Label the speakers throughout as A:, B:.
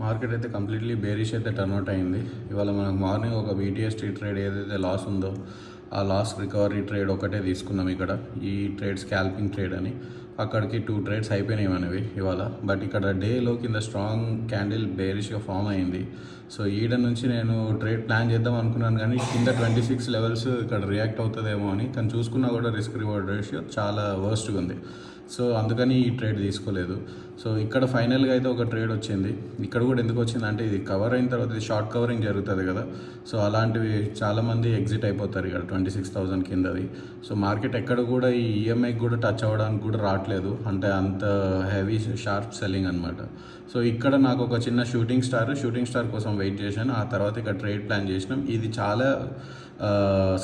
A: Market అయితే completely bearish అయితే turn out అయింది. ఇవాళ మనకు మార్నింగ్ ఒక BTST ట్రేడ్ ఏదైతే లాస్ ఉందో ఆ లాస్ రికవరీ ట్రేడ్ ఒకటే తీసుకున్నాం ఇక్కడ. ఈ ట్రేడ్ స్కాల్పింగ్ ట్రేడ్ అని, అక్కడికి 2 ట్రేడ్స్ అయిపోయినాయి మనవి ఇవాళ. బట్ ఇక్కడ డేలో కింద స్ట్రాంగ్ క్యాండిల్ బేరిష్గా ఫామ్ అయింది. సో ఈడ నుంచి నేను ట్రేడ్ ప్లాన్ చేద్దాం అనుకున్నాను, కానీ కింద 26 లెవెల్స్ ఇక్కడ రియాక్ట్ అవుతుందేమో అని. కానీ చూసుకున్నా కూడా రిస్క్ రివార్డ్ రేషియో చాలా వర్స్ట్గా ఉంది. సో అందుకని ఈ ట్రేడ్ తీసుకోలేదు. సో ఇక్కడ ఫైనల్గా అయితే ఒక ట్రేడ్ వచ్చింది. ఇక్కడ కూడా ఎందుకు వచ్చిందంటే, ఇది కవర్ అయిన తర్వాత ఇది షార్ట్ కవరింగ్ జరుగుతుంది కదా. సో అలాంటివి చాలామంది ఎగ్జిట్ అయిపోతారు ఇక్కడ 26,000 కిందది. సో మార్కెట్ ఎక్కడ కూడా ఈ EMIకి కూడా టచ్ అవ్వడానికి కూడా రావట్లేదు, అంటే అంత హెవీ షార్ప్ సెల్లింగ్ అనమాట. సో ఇక్కడ నాకు ఒక చిన్న షూటింగ్ స్టార్ కోసం వెయిట్ చేశాను. ఆ తర్వాత ఇక్కడ ట్రేడ్ ప్లాన్ చేసినాం. ఇది చాలా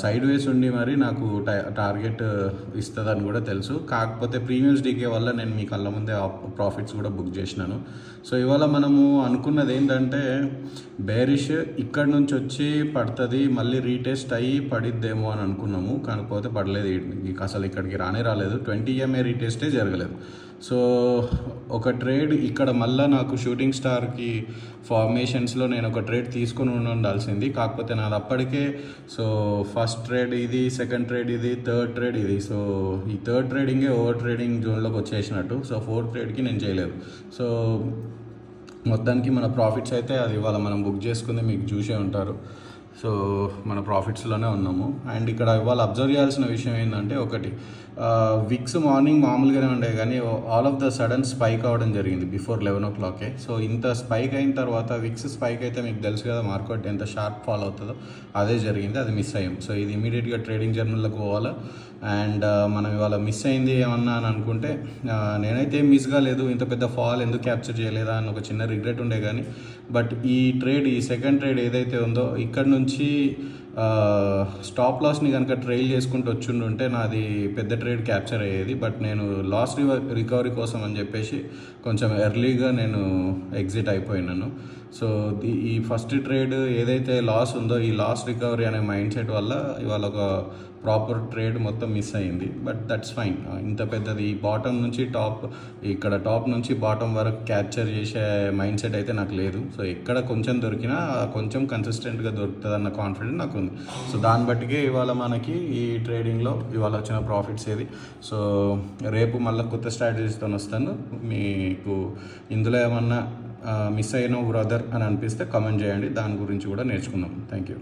A: సైడ్ వేస్ ఉండి మరి నాకు టార్గెట్ ఇస్తుందని కూడా తెలుసు. కాకపోతే ప్రీమియమ్స్ డీకే వల్ల నేను మీ కళ్ళ ముందే ప్రాఫిట్స్ కూడా బుక్ చేసినాను. సో ఇవాళ మనము అనుకున్నది ఏంటంటే, బేరిష్ ఇక్కడ నుంచి వచ్చి పడుతుంది, మళ్ళీ రీటెస్ట్ అయ్యి పడిద్దేమో అని అనుకున్నాము. కాకపోతే పడలేదు, అసలు ఇక్కడికి రాలేదు. 20 EMA రీటెస్టే జరగలేదు. సో ఒక ట్రేడ్ ఇక్కడ మళ్ళీ నాకు షూటింగ్ స్టార్కి ఫార్మేషన్స్లో నేను ఒక ట్రేడ్ తీసుకొని ఉండాల్సింది. కాకపోతే నాది అప్పటికే ఫస్ట్ ట్రేడ్ ఇది, సెకండ్ ట్రేడ్ ఇది, థర్డ్ ట్రేడ్ ఇది. సో ఈ థర్డ్ ట్రేడింగే ఓవర్ ట్రేడింగ్ జోన్లోకి వచ్చేసినట్టు. సో ఫోర్త్ ట్రేడ్కి నేను చేయలేదు. సో మొత్తానికి మన ప్రాఫిట్స్ అయితే అది ఇవాళ మనం బుక్ చేసుకుంది మీకు చూసే ఉంటారు. సో మన ప్రాఫిట్స్లోనే ఉన్నాము. అండ్ ఇక్కడ ఇవాళ అబ్జర్వ్ చేయాల్సిన విషయం ఏంటంటే, ఒకటి విక్స్ మార్నింగ్ మామూలుగానే ఉండే, కానీ all of the sudden spike అవ్వడం జరిగింది బిఫోర్ 11 o'clock. సో ఇంత స్పైక్ అయిన తర్వాత విక్స్ స్పైక్ అయితే మీకు తెలుసు కదా, మార్కెట్ ఎంత షార్ప్ ఫాల్ అవుతుందో అదే జరిగింది. అది మిస్ అయ్యాం. సో ఇది ఇమీడియట్గా ట్రేడింగ్ జర్నల్లోకి పోవాలి. అండ్ మనం ఇవాళ మిస్ అయింది ఏమన్నా అని అనుకుంటే, నేనైతే ఏం మిస్ కాలేదు. ఇంత పెద్ద ఫాల్ ఎందుకు క్యాప్చర్ చేయలేదా అని ఒక చిన్న రిగ్రెట్ ఉండే, కానీ బట్ ఈ సెకండ్ ట్రేడ్ ఏదైతే ఉందో ఇక్కడ నుంచి స్టాప్ లాస్ని కనుక ట్రైల్ చేసుకుంటూ వచ్చుంటే నాది పెద్ద ట్రేడ్ క్యాప్చర్ అయ్యేది. బట్ నేను లాస్ రికవరీ కోసం అని చెప్పేసి కొంచెం ఎర్లీగా నేను ఎగ్జిట్ అయిపోయినాను. సో ఈ ఫస్ట్ ట్రేడ్ ఏదైతే లాస్ ఉందో, ఈ లాస్ రికవరీ అనే మైండ్ సెట్ వల్ల ఇవాళ ఒక ప్రాపర్ ట్రేడ్ మొత్తం మిస్ అయింది. But that's fine. ఇంత పెద్దది బాటమ్ నుంచి టాప్ నుంచి బాటమ్ వరకు క్యాప్చర్ చేసే మైండ్ సెట్ అయితే నాకు లేదు. సో ఎక్కడ కొంచెం దొరికినా కొంచెం కన్సిస్టెంట్గా దొరుకుతుంది అన్న కాన్ఫిడెన్స్ నాకు ఉంది. సో దాన్ని బట్టికే ఇవాళ మనకి ఈ ట్రేడింగ్లో ఇవాళ వచ్చిన ప్రాఫిట్స్ ఏది. సో రేపు మళ్ళీ కొత్త స్ట్రాటజీస్తో వస్తాను. మీకు ఇందులో ఏమన్నా మిస్ అయిన బ్రదర్ అని అనిపిస్తే కామెంట్ చేయండి, దాని గురించి కూడా నేర్చుకుందాం. Thank you.